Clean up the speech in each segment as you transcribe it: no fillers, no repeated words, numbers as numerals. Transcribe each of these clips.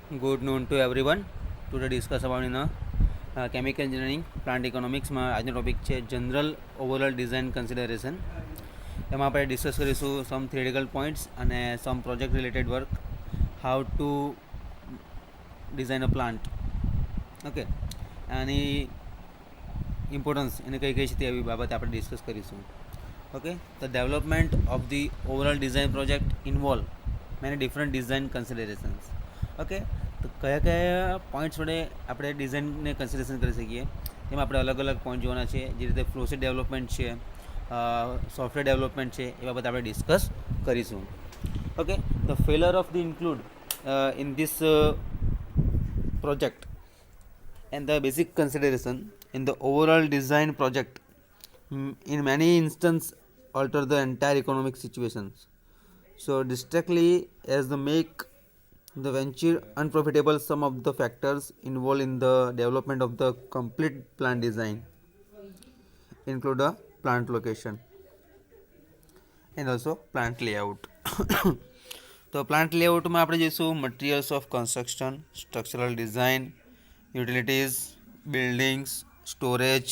Good noon to everyone. Today discuss about chemical engineering plant economicsમાં આજનો topic છે general overall design consideration. એમાં આપણે discuss કરીશું સમ theoretical points અને some project related work, how to design a plant. Okay, આની importance એને કઈ કઈ છે તે બાબતે આપણે ડિસ્કસ કરીશું. Okay, the development of the overall design project involve many different design considerations. Okay, તો કયા કયા પોઈન્ટ્સ વડે આપણે ડિઝાઇનને કન્સિડરેશન કરી શકીએ એમાં આપણે અલગ અલગ પોઈન્ટ જોવાના છે, જે રીતે પ્રોસેસ ડેવલપમેન્ટ છે, સોફ્ટવેર ડેવલપમેન્ટ છે, એ બાબતે આપણે ડિસ્કસ કરીશું. Okay, the failure of the include in this project and the basic consideration in the overall design project in many instances alter the entire economic situations. So distinctly as the make the venture unprofitable, some of the factors involved in the development of the complete plant design include a plant location and also plant layout. તો plant લેઆઉટમાં આપણે જોઈશું materials of construction, structural design, utilities, buildings, storage,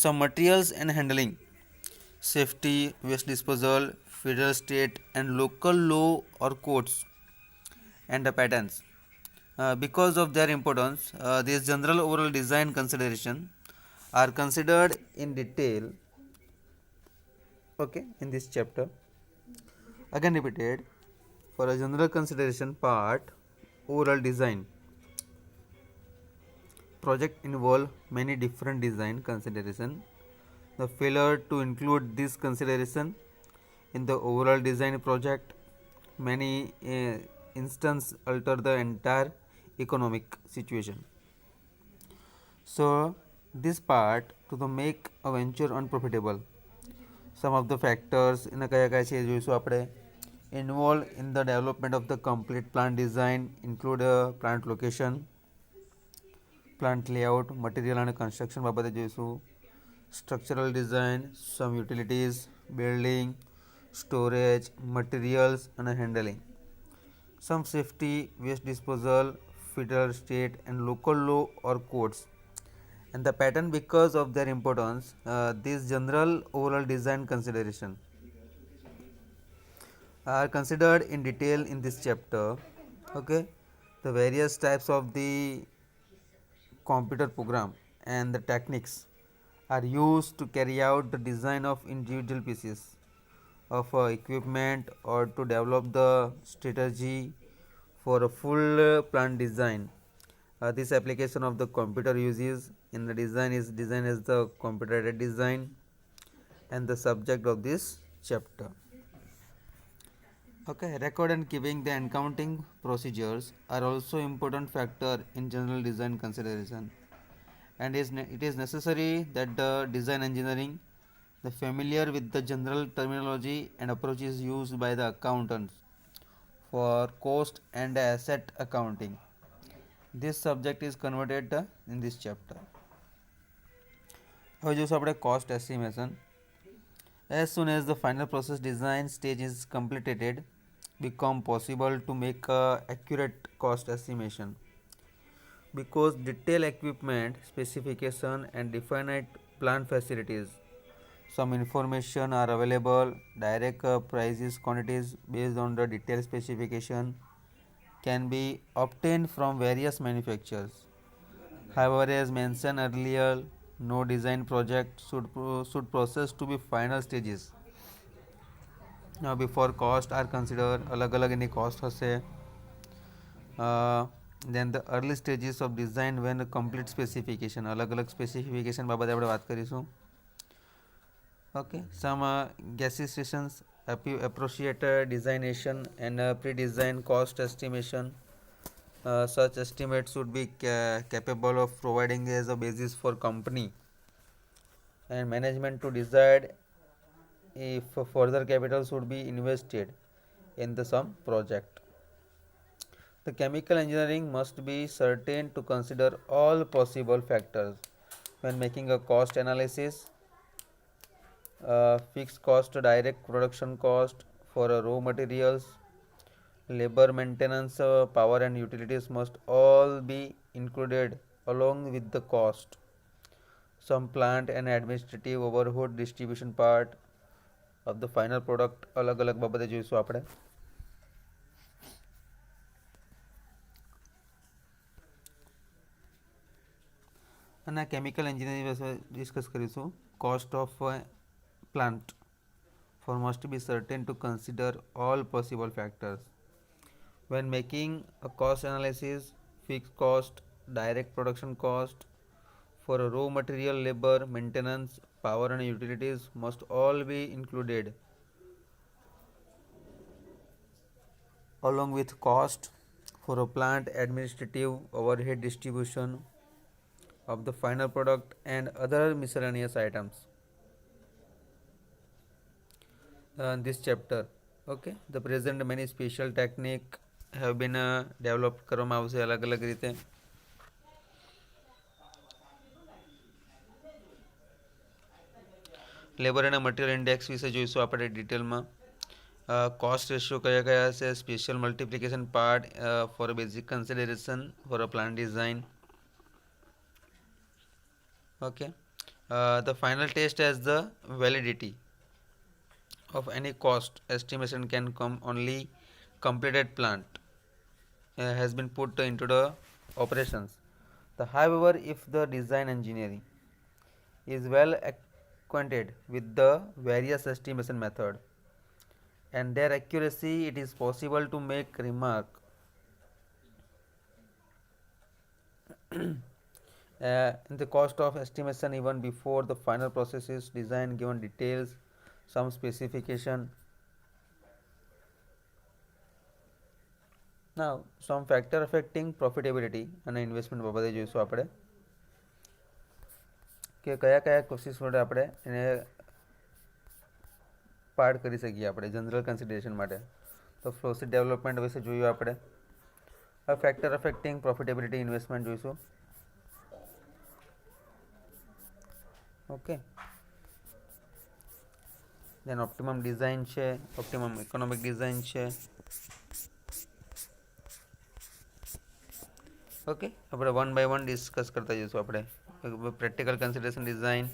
some materials and handling, safety, waste disposal, federal, state and local law or codes, and the patents. Because of their importance, these general overall design consideration are considered in detail. Okay, in this chapter. Again repeated, for a general consideration part, overall design project involve many different design consideration. The failure to include this consideration in the overall design project many instance alter the entire economic situation. So this part to the make a venture unprofitable, some of the factors in કયા કયા છે જોઈશું આપણે. Involved in the development of the complete plant design include a plant location, plant layout, material and construction બાબતે જોઈશું, structural design, some utilities, building, storage, materials and handling, some safety, waste disposal, federal, state and local law or codes, and the pattern. Because of their importance, this general overall design consideration are considered in detail in this chapter. Okay, the various types of the computer program and the techniques are used to carry out the design of individual pieces of equipment or to develop the strategy for a full plant design. This application of the computer uses in the design is designed as the computer aided design and the subject of this chapter. Okay, record and keeping the accounting procedures are also important factor in general design consideration, and it is necessary that the design engineering the familiar with the general terminology and approaches used by the accountants for cost and asset accounting. This subject is converted in this chapter. હવે જોઈશું આપણે cost estimation. As soon as the final process design stage is completed, become possible to make a accurate cost estimation, because detailed equipment specification and definite plant facilities, some information are available. Direct prices quantities based on the detailed specification can be obtained from various manufacturers. However, as mentioned earlier, no design project should process to be final stages. Now before cost are considered, અલગ અલગ એની cost હશે. Then the early stages of design when the complete specification, અલગ અલગ specification બાબતે આપણે વાત કરીશું. Okay, some classifications, appropriate designation and pre-design cost estimation. Such estimates should be capable of providing as a basis for company and management to decide if further capital should be invested in the some project. The chemical engineering must be certain to consider all possible factors when making a cost analysis. Fixed cost, direct production cost for raw materials, labor, maintenance, power and utilities must all be included along with the cost. Some plant and administrative overhead distribution part of the final product અલગ અલગ બાબતે જોઈશું આપણે. અને chemical engineering વિશે discuss કરીશું. Cost of plant for must be certain to consider all possible factors when making a cost analysis. Fixed cost, direct production cost for raw material, labor, maintenance, power and utilities must all be included along with cost for a plant, administrative, overhead distribution of the final product and other miscellaneous items. This chapter, okay, the present many special technique have been developed કરવામાં આવશે અલગ અલગ રીતે. Labour અને material index વિશે જોઈશું આપણે ડિટેલમાં. કોસ્ટ રેશિયો કયા કયા હશે, special multiplication part four basic consideration for a plan design. Okay, the final test as the validity of any cost estimation can come only completed plant has been put into the operations. However, if the design engineering is well acquainted with the various estimation method and their accuracy, it is possible to make remark in the cost of estimation even before the final process is designed, given details, some specification. Now some factor affecting profitability અને investment બાબતે જોઈશું આપણે કે કયા કયા courses માટે આપણે એને પાર્ટ કરી શકીએ આપણે જનરલ કન્સિડરેશન માટે. તો પ્રોસેસ ડેવલપમેન્ટ વિશે જોયું આપણે. હવે ફેક્ટર અફેક્ટિંગ પ્રોફિટેબિલિટી ઇન્વેસ્ટમેન્ટ જોઈશું. ઓકે, then optimum design છે, optimum economic design છે. ઓકે, આપણે વન બાય વન ડિસ્કસ કરતા જઈશું આપણે. Practical consideration design,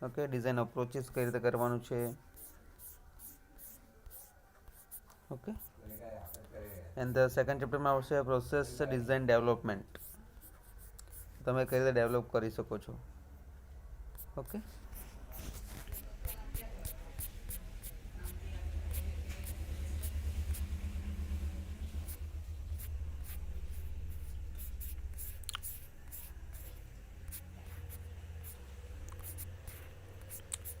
okay, design approaches કઈ રીતે કરવાનું છે. ઓકે, એન્ડ ધ સેકન્ડ ચેપ્ટરમાં આવશે પ્રોસેસ ડિઝાઇન ડેવલપમેન્ટ, તમે કઈ રીતે ડેવલપ કરી શકો છો. ઓકે,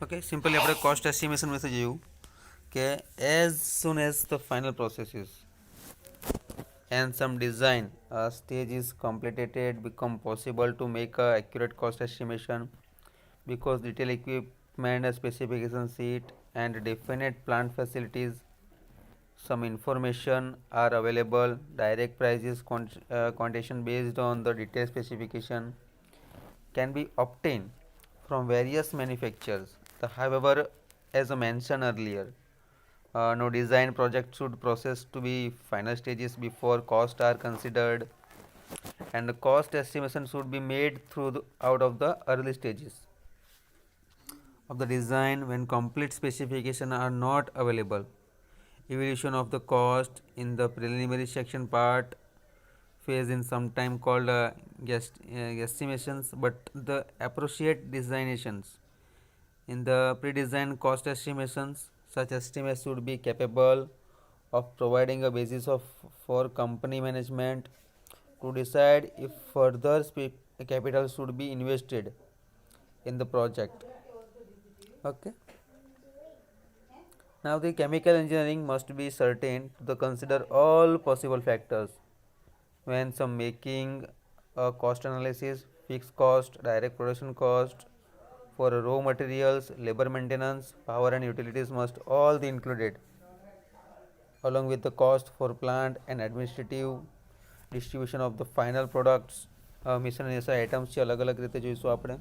ઓકે, સિમ્પલી આપણે કોસ્ટ એસ્ટિમેશન વિશે જોયું કે as soon as the final process is and some design stage is completed, become possible to make a accurate cost estimation because detailed equipment specification sheet and definite plant facilities, some information are available. Direct prices quotation based on the detailed specification can be obtained from various manufacturers. However, as I mentioned earlier, no design project should process to be final stages before costs are considered, and the cost estimation should be made out of the early stages of the design when complete specifications are not available. Evaluation of the cost in the preliminary section part phase in sometime called guesstimations, but the appropriate designations in the pre-design cost estimations. Such estimates should be capable of providing a basis for company management to decide if further capital should be invested in the project. Okay. Now the chemical engineering must be certain to consider all possible factors when some making a cost analysis. Fixed cost, direct production cost for raw materials, labor, maintenance, power and utilities must all be included along with the cost for plant and administrative distribution of the final products. miscellaneous items છે અલગ અલગ રીતે જોઈશું આપણે.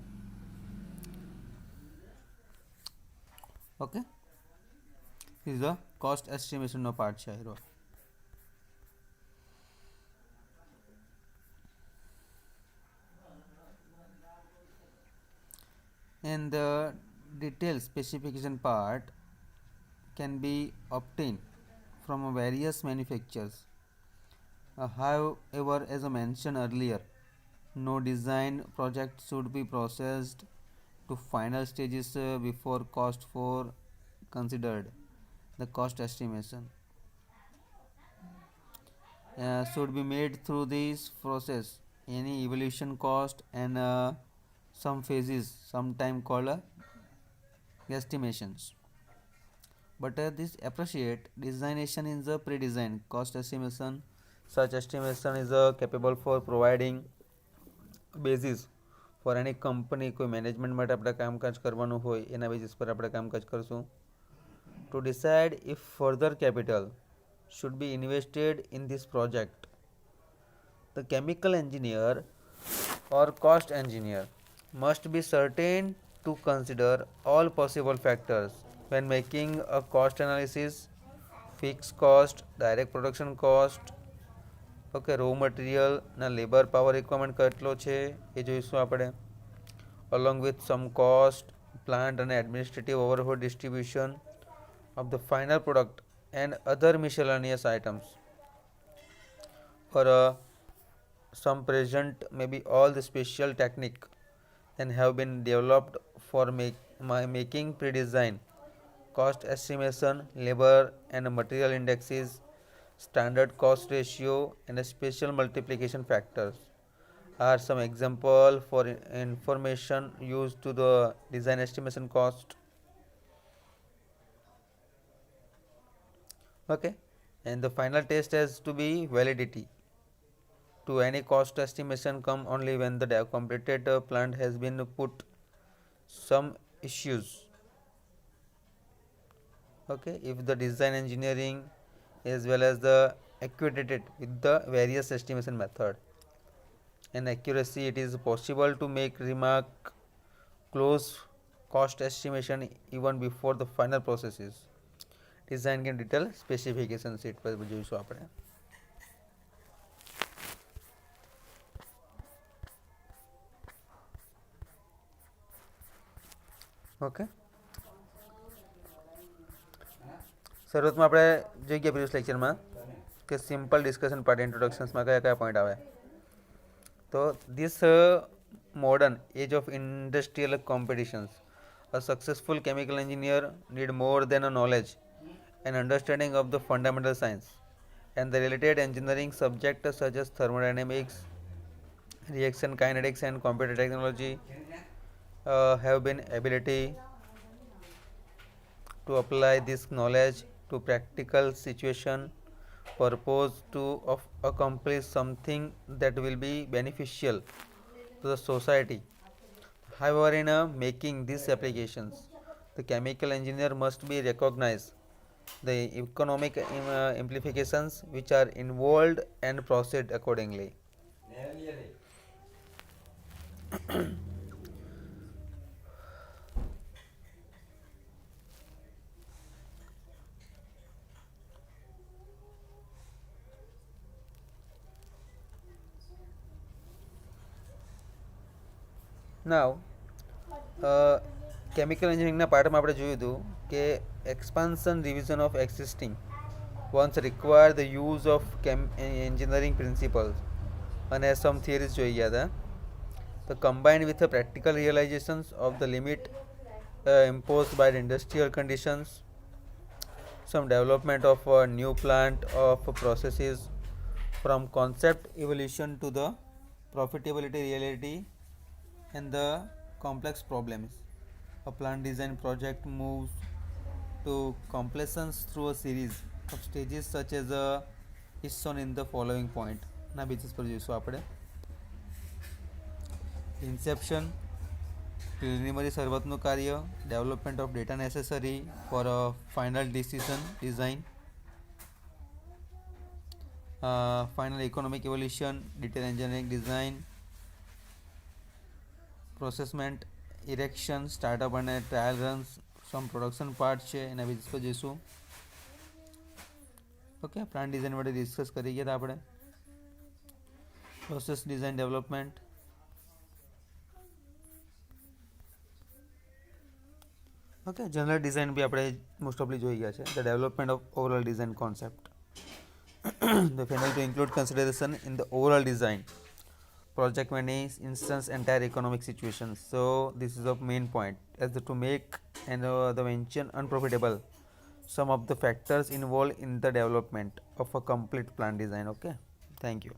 Okay, this is the cost એસ્ટિમેશનનો part છે હીરો. And the detailed specification part can be obtained from various manufacturers. However, as I mentioned earlier, no design project should be processed to final stages before cost for considered. The cost estimation should be made through this process. Any evaluation cost and some phases, sometimes called estimations. But this appreciate designation is a pre-design cost estimation. Such estimation is capable for providing basis for any company કોઈ management માટે આપણે કામકાજ કરવાનું હોય એના basis પર આપણે કામકાજ કરશું. To decide if further capital should be invested in this project, the chemical engineer or cost engineer must be certain to consider all possible factors when making a cost analysis. Fixed cost, direct production cost, okay, raw મટીરિયલના labour power requirement કેટલો છે એ જોઈશું આપણે, along with some cost, plant અને administrative overhead distribution of the final product and other miscellaneous items. For some present maybe all the special technique and have been developed for making pre-design cost estimation, labor and material indexes, standard cost ratio and special multiplication factors are some example for information used to the design estimation cost. Okay, and the final test has to be validity. To any cost estimation come only when the completed plant has been put some issues. Okay, if the design engineering as well as the accredited with the various estimation method and accuracy, it is possible to make remark close cost estimation even before the final processes. Design in detail specification sheet પર જોઈશું આપણે. Okay, શરૂઆતમાં આપણે જોઈ ગયા previous લેક્ચરમાં કે simple discussion part ઇન્ટ્રોડક્શન્સમાં કયા કયા પોઈન્ટ આવે. તો this modern age of industrial competitions, a successful chemical engineer need more than a knowledge and understanding of the fundamental science and the related engineering subjects such as thermodynamics, reaction kinetics and computer technology have been ability to apply this knowledge to practical situation purpose to accomplish something that will be beneficial to the society. However, in making these applications, the chemical engineer must be recognize the economic implications which are involved and proceed accordingly. Now, chemical એન્જિનિયરિંગના પાર્ટમાં આપણે જોયું હતું કે expansion revision of existing once require the use of engineering principles અને some theories જોઈ ગયા હતા. તો combined with the practical realizations of the limit imposed by the industrial conditions, some development of a new plant of processes from concept evolution to the profitability reality and the complex problems. A plant design project moves to completion through a series of stages such as is shown in the following point. ના basis પર જોઈશું આપણે. Inception, preliminary શરૂઆતનું કાર્ય, development of data necessary for a final decision design, final economic evolution, detail engineering design, procurement, erection, startup અને trial runs, some production part છે એના basis પર જઈશું. ઓકે, પ્લાન ડિઝાઇન માટે ડિસ્કસ કરી ગયા હતા આપણે. Process design development. Okay, general design બી આપણે મોસ્ટ ઓફલી જોઈ ગયા છે. The development of overall design concept. The failure to include consideration in the overall design project many instance entire economic situations. So this is the main point, as to make and the mention unprofitable some of the factors involved in the development of a complete plan design. Okay, thank you.